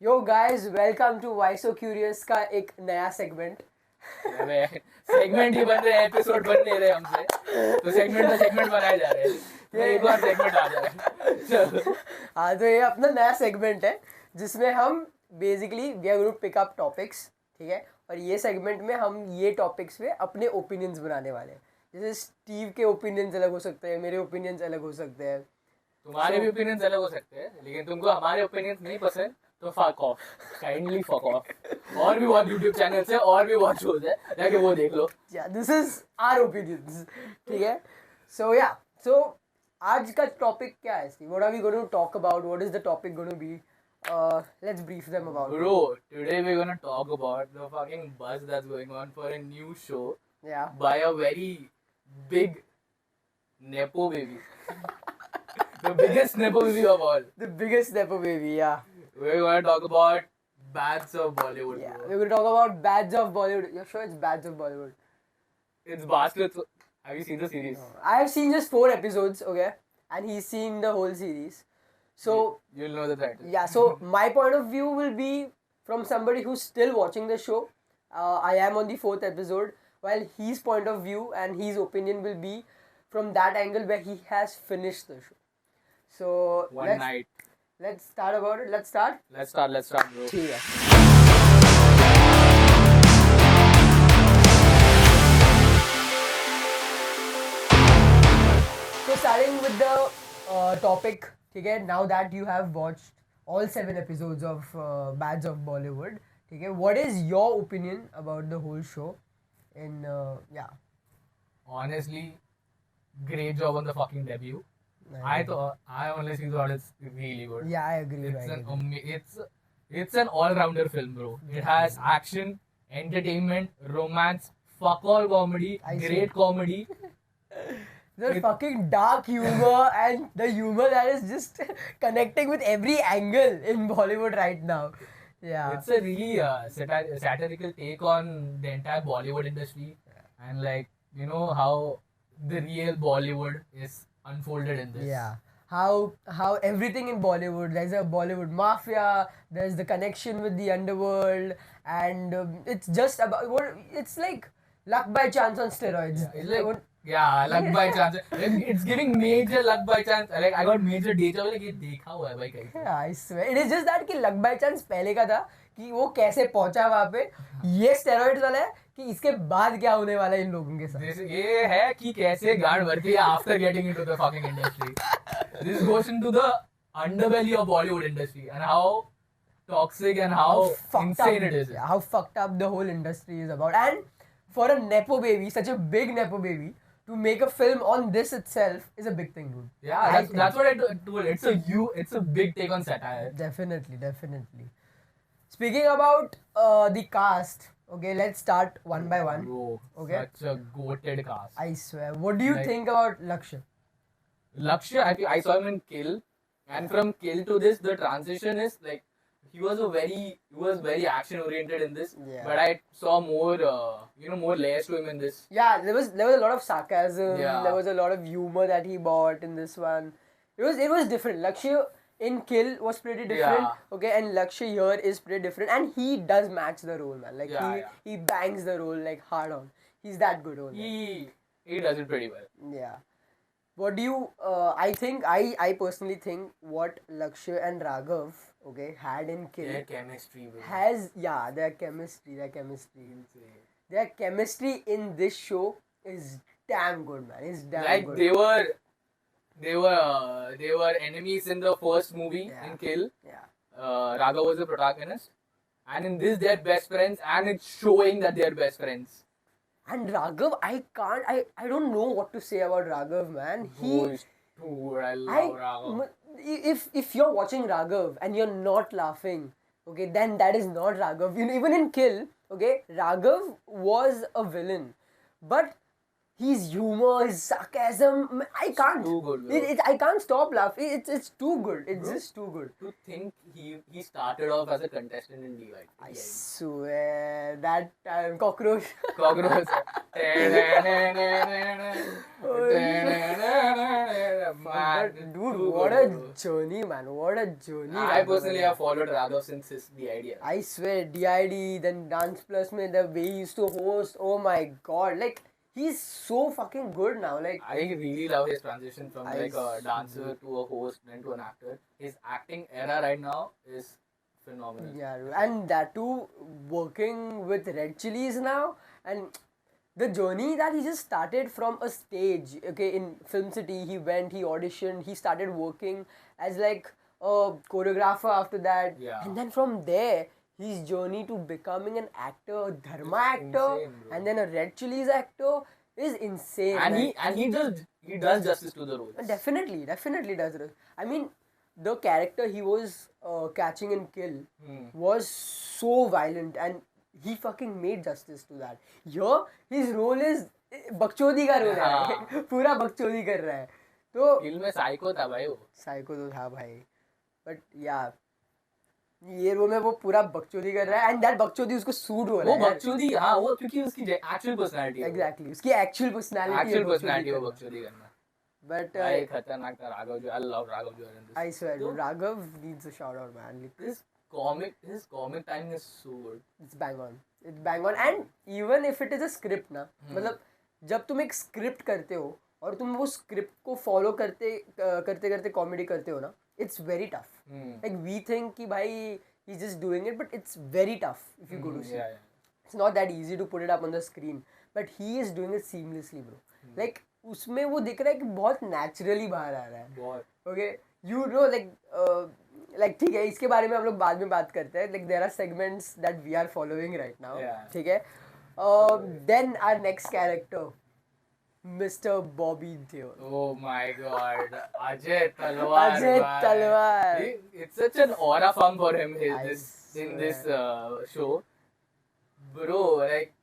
Yo guys welcome to why so curious का एक नया सेगमेंट। सेगमेंट ही बन रहे हैं, एपिसोड बन नहीं रहे हमसे, तो सेगमेंट पे सेगमेंट बनाए जा रहे हैं। ये एक बार सेगमेंट आ जाए चलो। हाँ, तो ये अपना नया सेगमेंट है जिसमें हम basically we are going to pick up topics, ठीक है। और ये सेगमेंट में हम ये टॉपिक्स पे अपने ओपिनियंस बनाने वाले हैं। जैसे स्टीव के ओपिनियंस अलग हो सकते हैं, मेरे ओपिनियंस अलग हो सकते हैं। तुम्हारे भी ओपिनियंस अलग हो सकते हैं, लेकिन तुमको हमारे ओपिनियंस नहीं पसंद तो fuck off, kindly fuck off. और भी बहुत यूट्यूब चैनल्स है और भी बहुत शोज है, जाके वो देख लो। दिस इज आवर ओपिनियंस, ठीक है। सो आज का टॉपिक क्या है? What are we going to talk about? What is the topic going to be? Let's brief them about it. Bro, today we're gonna talk about the fucking buzz that's going on for a new show Yeah. by a very big nepo baby. The biggest nepo baby of all. The biggest nepo baby, yeah. We're gonna talk about bads of Bollywood. Yeah, Bro. we're going to talk about Bads of Bollywood. You're sure it's Bads of Bollywood? It's Bastards. Have you seen the series? I have seen just 4 episodes, okay? And he's seen the whole series. So, You'll know the title. yeah, so my point of view will be from somebody who's still watching the show. I am on the 4th episode, while his point of view and his opinion will be from that angle where he has finished the show. So, One night. let's start about it. Let's start. Let's start, bro. ठीक है. So starting with the topic, ठीक है. Now that you have watched all 7 episodes of Bads of Bollywood, ठीक है. What is your opinion about the whole show? Yeah. Honestly, great job on the fucking debut. I honestly thought it's really good. Yeah, I agree. It's an all-rounder film, bro. It has action, entertainment, romance, fuck all comedy, great comedy. The fucking dark humor and the humor that is just connecting with every angle in Bollywood right now. Yeah. It's a really satirical take on the entire Bollywood industry, and like how the real Bollywood is unfolded in this. Yeah. How everything in Bollywood, there's a Bollywood mafia, there's the connection with the underworld, and it's just about it's like luck by chance on steroids. Yeah, it's like luck by chance. It's giving major luck by chance. Like I got major deja vu. Like ये देखा हुआ है भाई कहीं पे. I swear. It is just that कि luck by chance पहले का था कि वो कैसे पहुंचा वहाँ पे. ये steroids वाला है कि इसके बाद क्या होने वाला है इन लोगों के साथ. ये है कि कैसे गांड भरती है after getting into the fucking industry. This goes into the underbelly of Bollywood industry and how toxic and how insane it is. How fucked up the whole industry is about. And for a nepo baby, such a big nepo baby, to make a film on this itself is a big thing, dude. Yeah, that's what I told. It's a big take on satire. Definitely. Speaking about the cast, okay, let's start one by one. Bro, Okay. such a goated cast. I swear. What do you think about Lakshya? Lakshya, I saw him in Kill, and from Kill to this, the transition is like he was very action oriented in this, Yeah. but I saw more more layers to him in this. Yeah, there was a lot of sarcasm. Yeah. There was a lot of humor that he brought in this one. It was different. Lakshya in Kill was pretty different. Yeah. Okay, and Lakshya here is pretty different, and he does match the role, man. Like Yeah, he bangs the role like hard on. He's that good on. He does it pretty well. Yeah. What do you? I personally think what Lakshya and Raghav had in Kill Their chemistry, bro. has their chemistry. Their chemistry in this show is damn good, man. It's damn Like good. they were enemies in the first movie Yeah. in Kill. Yeah. Raghav was the protagonist, and in this they're best friends, and it's showing that they're best friends. And Raghav, I don't know what to say about Raghav, man. Dude, I love Raghav. If you're watching Raghav and you're not laughing, okay, then that is not Raghav. Even in Kill, okay, Raghav was a villain, but his humor, his sarcasm, I can't. too good, bro. I can't stop laughing. It's too good. It's Bro. just too good. To think he started off as a contestant in DID. I swear that time cockroach. Cockroach. But dude, what a journey, man! What a journey. I personally have followed Raghav since his DID. I swear, DID, then Dance Plus, mein the way he used to host. Oh my god, like he's so fucking good now. Like I really love his transition from I like a dancer to a host, then to an actor. His acting era right now is phenomenal. yeah, and that too working with Red Chillies now, and the journey that he just started from a stage. Okay, in Film City, he went, he auditioned, he started working as like a choreographer after that, Yeah. and then from there, his journey to becoming an actor, a Dharma actor, insane, bro. and then a Red Chillies actor is insane. And like, he does justice to the role. definitely does it. I mean, the character he was catching in Kill was so violent, and he fucking made justice to that. Here, his role is बकचोदी का role है पूरा बकचोदी कर रहा है तो film में साइको था भाई वो. साइको तो था भाई बट या ये रोल में वो पूरा बकचोदी कर रहा है एंड दैट बकचोदी उसको सूट हो रहा वो है बकचोदी हाँ वो क्योंकि उसकी एक्चुअल पर्सनालिटी है. एग्जैक्टली उसकी एक्चुअल पर्सनालिटी वो बकचोदी करना. बट भाई खतरनाक था राघव जो. I love राघव जो in this. I swear dude, Raghav needs a shout out man. His comic timing is so good. It's bang on. It's bang on. And even if it is a script ना मतलब जब तुम एक script करते हो और तुम वो स्क्रिप्ट को फॉलो करते करते कॉमेडी करते हो ना it's very tough like we think कि भाई he is just doing it but it's very tough if you go to see it's not that easy to put it up on the screen but he is doing it seamlessly bro like उसमें वो दिख रहा है कि बहुत naturally बाहर आ रहा है बहुत. ओके यू नो लाइक ठीक है इसके बारे में हम लोग बाद में बात करते हैं like there are segments that we are following right now ठीक है then our next character mister Bobby Deol Oh my god, Ajay Talwar. Ajay man. Talwar. It's such an aura farm for him I in this swear. show. Bro, like,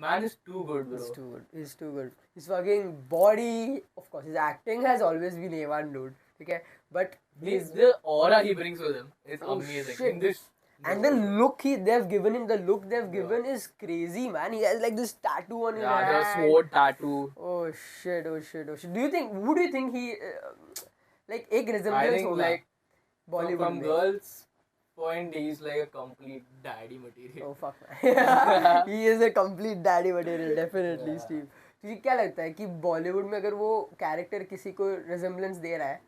man is too good, bro. He's too good his fucking body of course his acting has always been A1 dude okay but The aura he brings with him is Oh, amazing. shit. In this, and the look they've given him is crazy man he has like this tattoo on his yeah, the hand sword tattoo. oh shit who do you think he like एक I resemblance think होगा like Bollywood from में girls' point, he's like a complete daddy material. oh fuck man he is a complete daddy material definitely Steve तुझे क्या लगता है कि बॉलीवुड में अगर वो कैरेक्टर किसी को रिजेम्बलेंस दे रहा है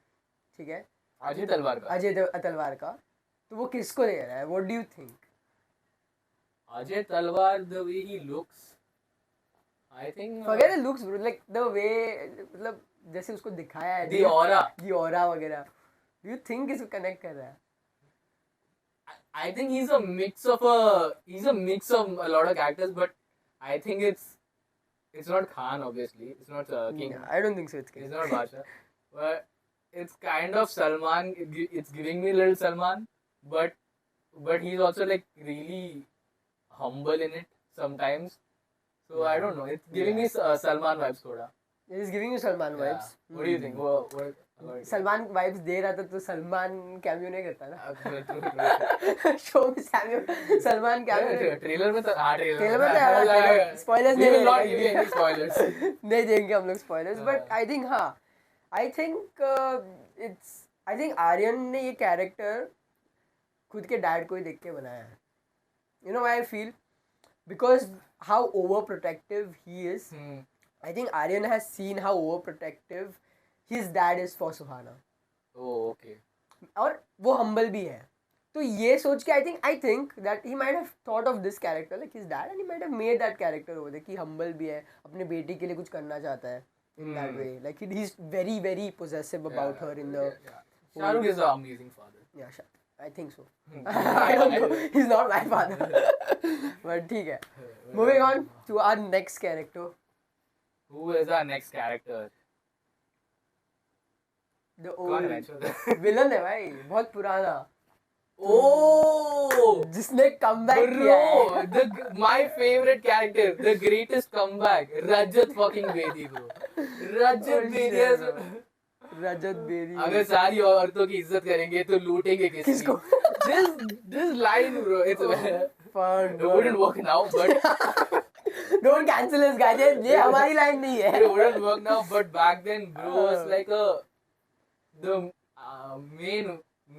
ठीक है अजय तलवार का. अजय तलवार का तो वो किसको दे रहा है what do you think Ajay Talwar, the way he looks, I think. forget the looks bro like the way मतलब जैसे उसको दिखाया है The aura. the aura वगैरह do you think इसको कनेक्ट कर रहा है I think he's a mix of a lot of characters, but I think it's not Khan, obviously. It's not King. No, I don't think so it's It's not Basha. But it's kind of Salman. It's giving me a little Salman, but he's also like really humble in it sometimes. So I don't know. It's giving me Salman vibes, thoda. it is giving you Salman vibes What do you think? What Salman vibes दे रहा था तो Salman cameo नहीं करता ना True. Show में Salman cameo trailer में तो ट्रेलर में तो स्पॉयलर्स We नहीं will not देंगे। give you any spoilers. नहीं देंगे हम लोग स्पॉयलर्स बट आई थिंक हाँ I think I think Aryan ने ये कैरेक्टर खुद के डैड को ही देख के बनाया है you know I feel because how over protective he is I think Aryan has seen how over protective his dad is for Suhana Oh, okay. और वो हम्बल भी है तो ये सोच के I think that he might have thought of this character like his dad and he might have made that character over there कि humble भी है अपने बेटी के लिए कुछ करना चाहता है in that way like he is very possessive about her in the Shahrukh is an amazing father. yeah I think so I don't know he's not my father but ठीक है moving on to our next character Who is our next character? the कौन है? old villain है भाई बहुत पुराना Oh, जिसने comeback किया है my favorite character, the greatest comeback, Rajat fucking Bedi, bro. Rajat Oh, Bedi shit, has. bro. रजत बेदी अगर सारी औरतों की इज्जत करेंगे तो लूटेंगे किसको? this line, bro, it's Fuck, it wouldn't work now, but don't cancel this guy. ये हमारी लाइन नहीं है. it wouldn't work now, but back then, bro, was like the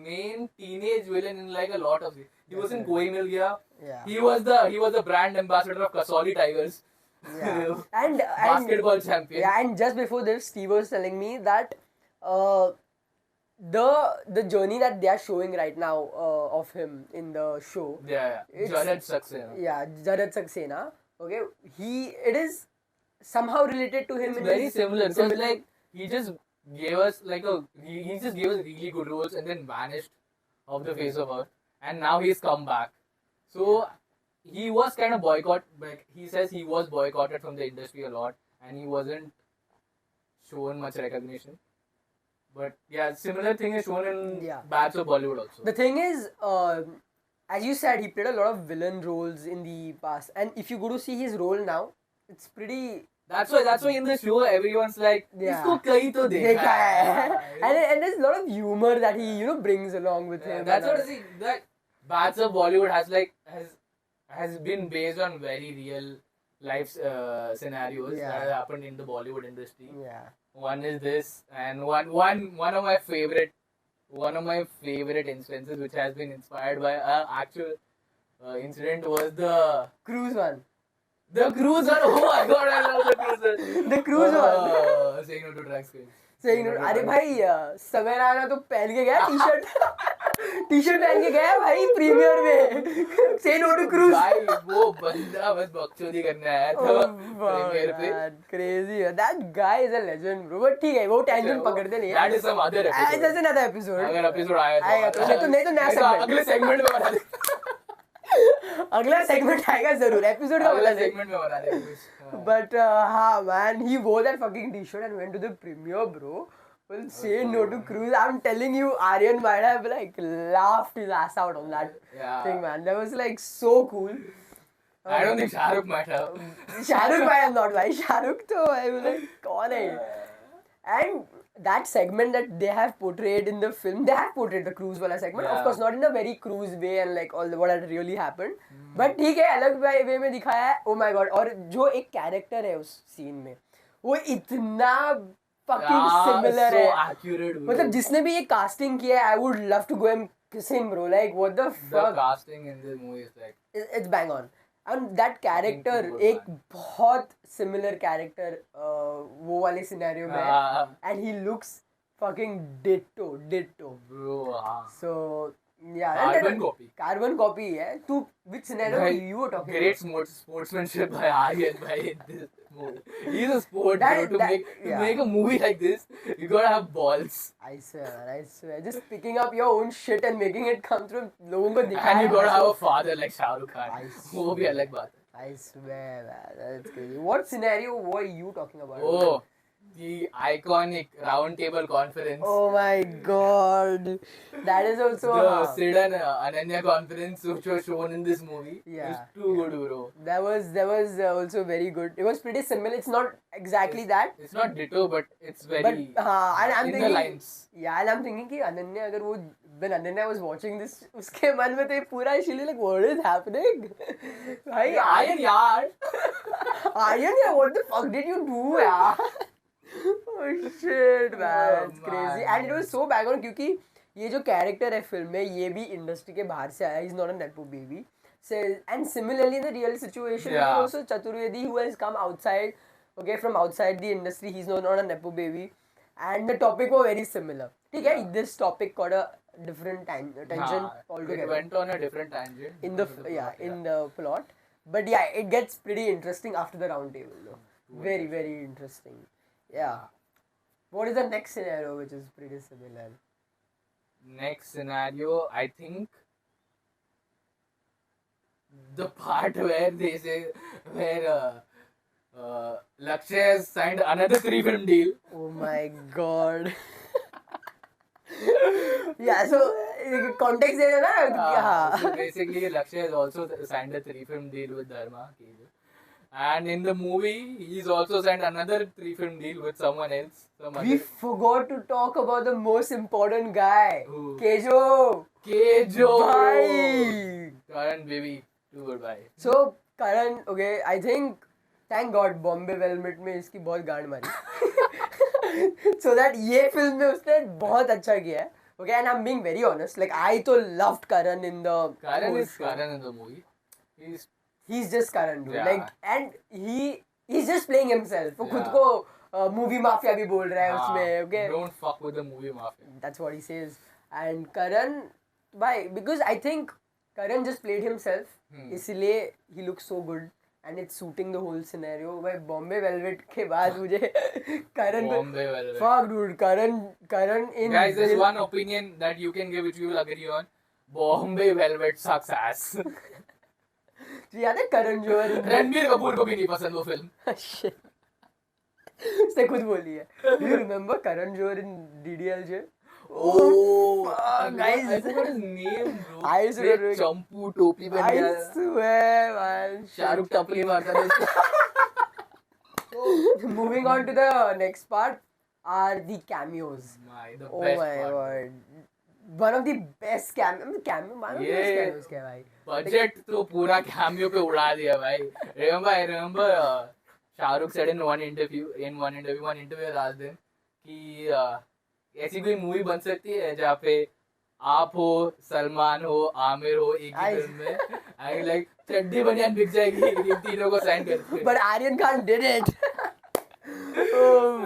main teenage villain in like a lot of it. He was in Koi Mil Gaya. Yeah. He was the brand ambassador of Kasoli Tigers. Yeah. And Basketball champion. Yeah, and just before this, Steve was telling me that the journey that they are showing right now of him in the show. Yeah. It's- Jared Saxena. Yeah, Jared Saxena. Okay, it is somehow related to him. It's in very his- similar because like he just gave us like he just gave us really good roles and then vanished off the face of earth, and now he's come back. So he was kind of boycott. Like he says he was boycotted from the industry a lot, and he wasn't shown much recognition. But yeah, similar thing is shown in Yeah. Bats of Bollywood also. The thing is, as you said, he played a lot of villain roles in the past, and if you go to see his role now, it's pretty. That's why in the show everyone's like, Yeah. इसको कहीं तो देखा देखा है. है. and there's a lot of humor that he brings along with him. That's and what I see. That Bats of Bollywood has been based on very real life scenarios Yeah. that have happened in the Bollywood industry. Yeah. One is this, and one of my favorite instances which has been inspired by an actual incident was the Cruise one. cruise one. Oh my god, I love the cruise one. The cruise one. Saying no to drugs. Saying no. अरे भाई समय राणा तो पहन के गया T-shirt पहन के गया भाई प्रीमियर में से नो टू क्रूज भाई वो बंदा बस बकचोदी करने आया था प्रीमियर पे. Crazy that guy is a legend bro but ठीक है वो टेंशन पकड़ते नहीं That is some other episode. जैसे नया एपिसोड अगर एपिसोड आया आएगा तो नहीं तो नया segment. अगले सेगमेंट में बना दे. अगला सेगमेंट आएगा जरूर एपिसोड का अगले बता दे सेगमेंट में बना दे कुछ. But man, he wore that fucking t-shirt and went to the premiere, bro. Well, say no to cruise. I'm telling you, Aryan might have like laughed his ass out on that Yeah. thing, man. That was like so cool. I don't think Shahrukh might have. Shahrukh might have not, भाई. Shahrukh तो I was like, कौन है? And that segment that they have portrayed in the film, they have portrayed the cruise वाला segment. Of Yeah. course, not in a very cruise way and like all what had really happened. But ठीक है, अलग वे में दिखाया है. Oh my god! और जो एक कैरेक्टर है उस सीन में, वो इतना fucking similar so है. accurate. Bro. मतलब जिसने भी ये casting किया है, I would love to go and kiss him, bro. Like what the the fuck? casting in this movie is like. It's bang on. And that character good, एक बहुत similar character वो वाले scenario में है. And he looks fucking ditto. Bro. So yeah. and Carbon then- copy. Carbon copy है. तू which scenario Bhai, you were talking Great about? sportsmanship by Aryan bhai in this movie. He's a sport, That- bro. that- To yeah. make a movie like this, you gotta have balls. I swear. Just picking up your own shit and making it come through लोगों को दिखाया. And you gotta have a father like Shah Rukh Khan. I वो भी अलग बात है. I swear, man. That's crazy. What scenario were you talking about? Oh, the iconic round table conference. Oh my god. That is also The Sid and Ananya conference which was shown in this movie. Yeah. It was too good, bro. that was also very good. It was pretty similar. It's not exactly that. It's not ditto, but it's very But and I'm in thinking the lines. Yeah, and I'm thinking कि अनन्या अगर वो when Ananya was watching this उसके मन में तो ये पूरा actually like what is happening? भाई Aryan yaar. Aryan yeah, what the fuck did you do यार? Oh shit man, it's crazy. And it was so bang on क्योंकि ये जो character है film में ये भी industry के बाहर से आया. He's not a nepo baby. So, and similarly in the real situation, Yeah. also Chaturvedi who has come outside, okay, from outside the industry, he's not a nepo baby. And the topic was very similar. ठीक है, this topic got a different tangent It altogether went on a different tangent. in the in the plot. But yeah, it gets pretty interesting after the round table though. Very, very interesting. Yeah. What is the next scenario which is pretty similar? Next scenario, I think the part where they say where Lakshya has signed another 3-film deal. Oh my god. Yeah, so context दे देना So हाँ basically, Lakshay has also signed a 3-film deal with Dharma. And in the movie, he's also signed another 3-film deal with someone else. we forgot to talk about the most important guy Who? Kejo Kejo! Bhai. Karan baby, too goodbye. So Karan, okay, I think thank God Bombay Velvet में इसकी बहुत गांड मारी so that ये film में उसने बहुत अच्छा किया है. Okay, and I'm being very honest. Like I तो loved Karan in the Karan whole is show. Karan in the movie. He's just Karan, dude. Yeah. Like and he's just playing himself. वो खुद Yeah. को movie mafia भी बोल रहा है उसमें. Okay. Don't fuck with the movie mafia. That's what he says. And Karan, why? Because I think Karan just played himself. इसलिए he looks so good. And it's suiting the whole scenario. भाई Bombay Velvet के बाद मुझे Karan Bombay Velvet. fuck dude Karan in Guys, there's Dil- one opinion that you can give which you will agree on. Bombay Velvet sucks ass. तुझे याद है Karan Johar in Ranbir Kapoor को भी नहीं पसंद वो फिल्म. Shit. उसने खुद बोली है. Do you remember Karan Johar in DDLJ? Oh, guys. I forgot his name, bro. I used to Red remember- चंपू टोपी बन I गया. swear man. शाहरुख टपली मारता था उसको. Moving on to the next part are the cameos. The Oh best my part. god. One of the best one of the best cameos क्या भाई. Budget तो पूरा कैमियो पे उड़ा दिया भाई. I remember Shahrukh said in one interview I asked him कि ऐसी कोई मूवी बन सकती है जहाँ पे आप हो, सलमान हो, आमिर हो एक ही फिल्म में. आई लाइक चड्डी बनियान बिक जाएगी इन तीनों को साइन करके. But Aryan Khan did it. Oh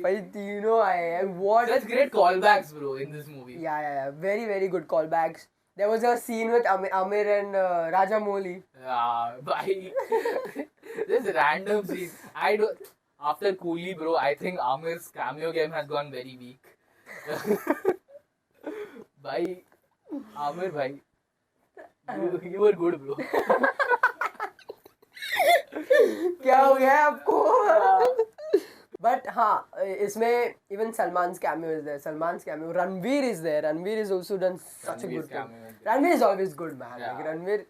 भाई तीनों आए. What? Such great callbacks, bro, in this movie. Yeah. Very good callbacks. There was a scene with Amir and Rajamouli. Bhai. This random scene. After Coolie, bro, I think Amir's cameo game has gone very weak. Bhai, Amir, bhai. You were good, bro. क्या हो गया है आपको? But हाँ इसमें even Salman's cameo is there. Ranveer is there. Ranveer is also done such a Ranveer's good thing. cameo is there. Ranveer is always good, man. Yeah. Like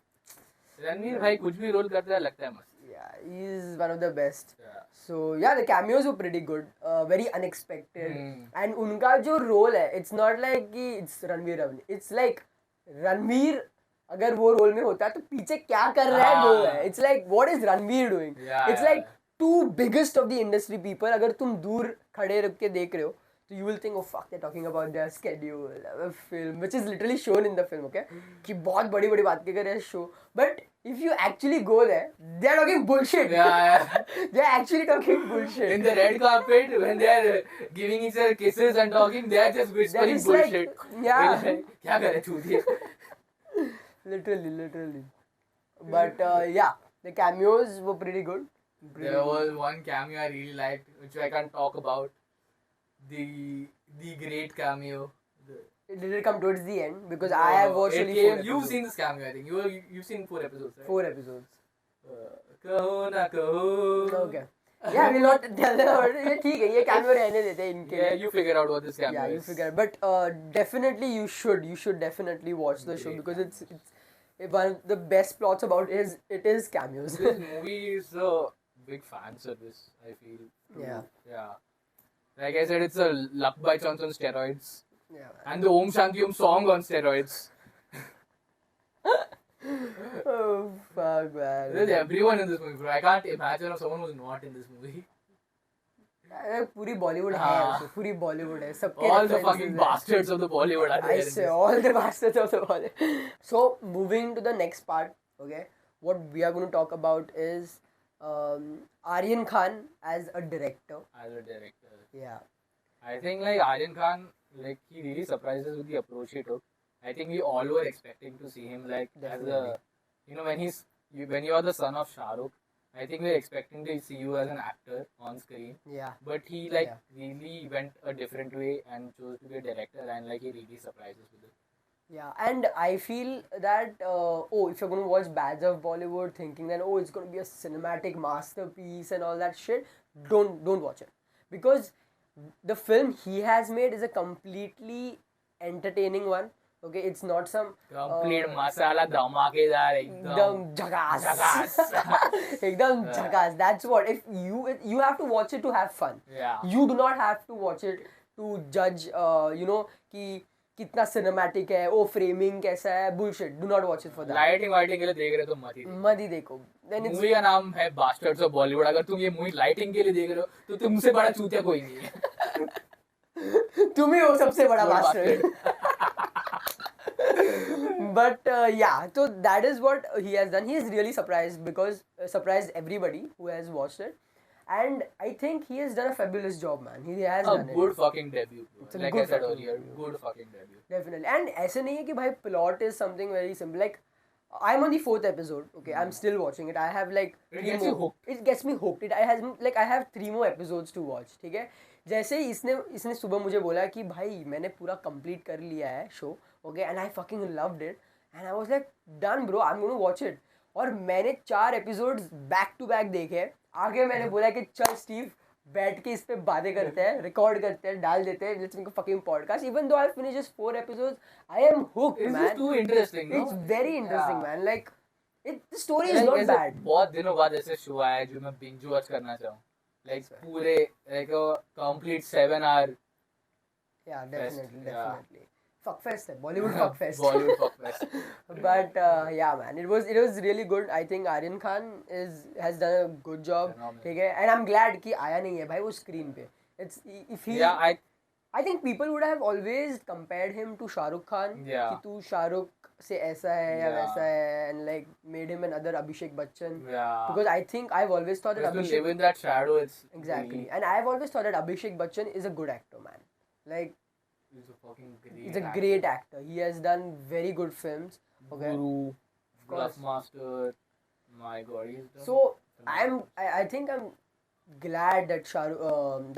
Ranveer भाई कुछ भी रोल करता है लगता है मस्त. yeah, he's one of the best. Yeah. So yeah, the cameos were pretty good. Very unexpected. Hmm. And उनका जो role है, it's not like कि it's Ranveer. It's like Ranveer अगर वो रोल में होता तो पीछे क्या कर रहा है वो है. It's like what is Ranveer doing? Yeah, It's like two biggest of the industry people. अगर तुम दूर खड़े रख के देख रहे हो तो you will think, oh fuck, they're talking about their schedule, a film, which is literally shown in the film, okay? कि बहुत बड़ी बड़ी बात कर रहे हैं show. But if you actually go there, they're talking bullshit. Yeah. They're actually talking bullshit. In the red carpet, when they are giving each other kisses and talking, they are just whispering just like- bullshit. yeah. They're like, क्या करे चूतिए. Literally. But yeah, the cameos were pretty good. There was one cameo I really liked, which I can't talk about. The great cameo. Did it come towards the end? Because I have watched only 4 episodes. You've seen this cameo, I think. You've seen 4 episodes, right? 4 episodes. कहो ना कहो. Okay. Yeah, we'll not tell them about it. ये ठीक है, ये cameo रहने देते हैं इनके Yeah, लिए. you figure out what this cameo Yeah, is. you figure. But definitely you should definitely watch the show Great. because it's one of the best plots about it is cameos. This movie is a big fan service, I feel. Yeah. Yeah. Like I said, it's a luck by chance on steroids. Yeah. And the Om Shanti Om song on steroids. Oh fuck, man. There's everyone in this movie, bro. I can't imagine of someone who's not in this movie. पूरी बॉलीवुड है हाँ. उसमें, पूरी बॉलीवुड है सबके All the references fucking हैं. bastards of the Bollywood are there. I in say this. all the bastards of the Bollywood. So moving to the next part, okay, what we are going to talk about is Aryan Khan as a director. As a director. Yeah. I think like Aryan Khan, like he really surprised us with the approach he took. I think we all were expecting to see him like Definitely. as a, you know, when you are the son of Shah Rukh, I think we're expecting to see you as an actor on screen. Yeah. But he like really went a different way and chose to be a director, and like he really surprised us with it. Yeah, and I feel that if you're gonna watch Badge of Bollywood, thinking that it's gonna be a cinematic masterpiece and all that shit, don't watch it, because the film he has made is a completely entertaining one. Okay, it's not some Complete masala धमाकेदार एकदम झकास एकदम झकास. That's what, if you have to watch it to have fun. Yeah. You do not have to watch it to judge कि कितना cinematic है, ओ framing कैसा है. Bullshit. Do not watch it for that. Lighting के लिए देख रहे हो तो मत ही देखो. देन मूवी का नाम है बास्टर्ड्स ऑफ बॉलीवुड. अगर तुम ये मूवी लाइटिंग के लिए देख रहे हो तो तुमसे बड़ा चूतिया कोई नहीं है. तुम ही हो सबसे बड़ा bastard. But yeah, so that is what he has done. He is really surprised everybody who has watched it. And I think he has done a fabulous job, man. He has done good it. fucking debut. Like I said earlier, good fucking debut. Definitely. And ऐसे नहीं है कि भाई plot is something very simple. Like I'm on the 4th episode. Okay, I'm still watching it. I have like It gets you hooked. It gets me hooked. I have 3 more episodes to watch. ठीक है. जैसे ही इसने सुबह मुझे बोला कि भाई मैंने पूरा कंप्लीट कर लिया है show. Okay, and I fucking loved it. And I was like, done bro, I'm going to watch it. और मैंने 4 episodes back to back देखे. आगे मैंने बोला कि चल स्टीव बैठ के इस पे बातें करते हैं, रिकॉर्ड करते हैं, डाल देते हैं. Let's make a fucking podcast. Even though I finished just 4 episodes, I am hooked, man. It's too interesting, no? It's very interesting, Yeah. man. Like, the story is not bad. बहुत दिनों बाद ऐसे show आया है जो मैं binge watch करना चाहूँ. Like पूरे like a complete 7-hour. Yeah, definitely, Yeah. definitely. Fuckfest है, Bollywood fuckfest. Bollywood fuckfest. But yeah, man, it was really good. I think Aryan Khan has done a good job. Phenomenal. ठीक है, and I'm glad कि आया नहीं है भाई वो screen पे. It's if he. Yeah, I think people would have always compared him to Shah Rukh Khan. Yeah. कि तू शाहरुख से ऐसा है या Yeah. वैसा है, and like made him another Abhishek Bachchan. yeah. Because I think I've always thought that Just to live Abhishek. in that shadow, it's Exactly, really- and I've always thought that Abhishek Bachchan is a good actor, man. Like. He's a fucking great. He's a great actor. He has done very good films. Okay. Guru, Of course. Bluffmaster. My God, he's done. So I think I'm glad that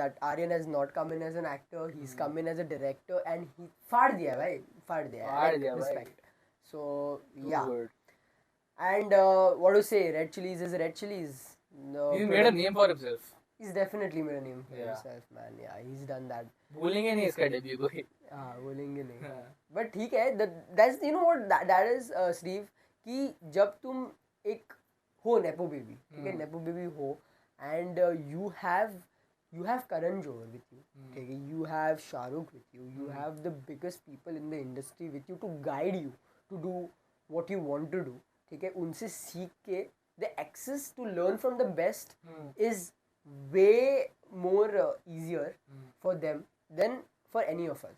that Aryan has not come in as an actor. He's come in as a director, and he फाड़ दिया भाई, फाड़ दिया. फाड़ Like, दिया भाई. respect. So Too yeah. good. And what to say? Red Chillies is Red Chillies. No, He's made a name for himself. He's definitely made a name for Yeah. himself, man. Yeah, he's done that. भूलेंगे नहीं इसका debut को. हाँ, बोलेंगे नहीं. But ठीक है. That's you know what that is, Steve, कि जब तुम एक हो nepo baby, ठीक है, nepo baby हो, and you have Karan Johar with you, ठीक है, you have Shah Rukh with you, you have the biggest people in the industry with you to guide you to do what you want to do, ठीक है, उनसे सीख के the access to learn from the best is way more easier for them than for any of us.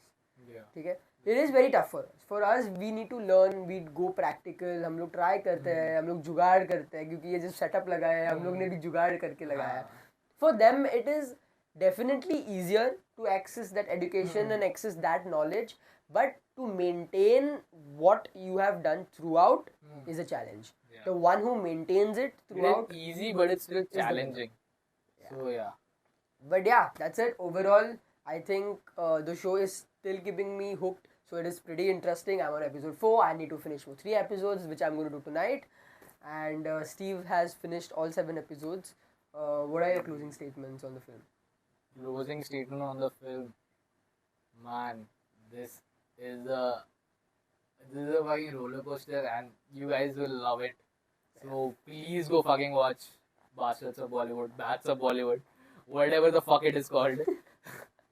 Yeah. ठीक है. It is very tough for us. For us, we need to learn. We go practical. हम लोग try करते हैं, हम लोग जुगाड़ करते हैं क्योंकि ये जो setup लगा है, हम लोग ने भी जुगाड़ करके लगाया है. For them, it is definitely easier to access that education and access that knowledge, but to maintain what you have done throughout is a challenge. Yeah. The one who maintains it throughout. It is easy, but it's still the challenging. So yeah. But yeah, that's it. Overall, I think the show is still keeping me hooked. So it is pretty interesting. I'm on episode 4. I need to finish 3 episodes, which I'm going to do tonight. And Steve has finished all 7 episodes. What are your closing statements on the film? Closing statement on the film. Man, this is a fucking roller coaster, and you guys will love it. So please go fucking watch Bastards of Bollywood, Bats of Bollywood, whatever the fuck it is called.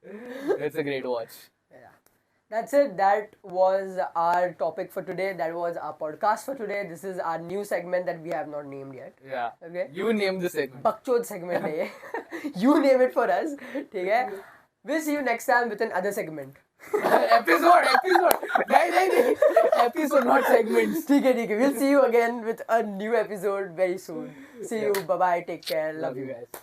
It's a great watch. Yeah. That's it. That was our topic for today. That was our podcast for today. This is our new segment that we have not named yet. Yeah. Okay. You name the segment. Bakchod segment है ये. You name it for us. ठीक है. We'll see you next time with another segment. episode. नहीं. Episode, not segments. ठीक है. We'll see you again with a new episode very soon. See you. Bye bye. Take care. Love you guys.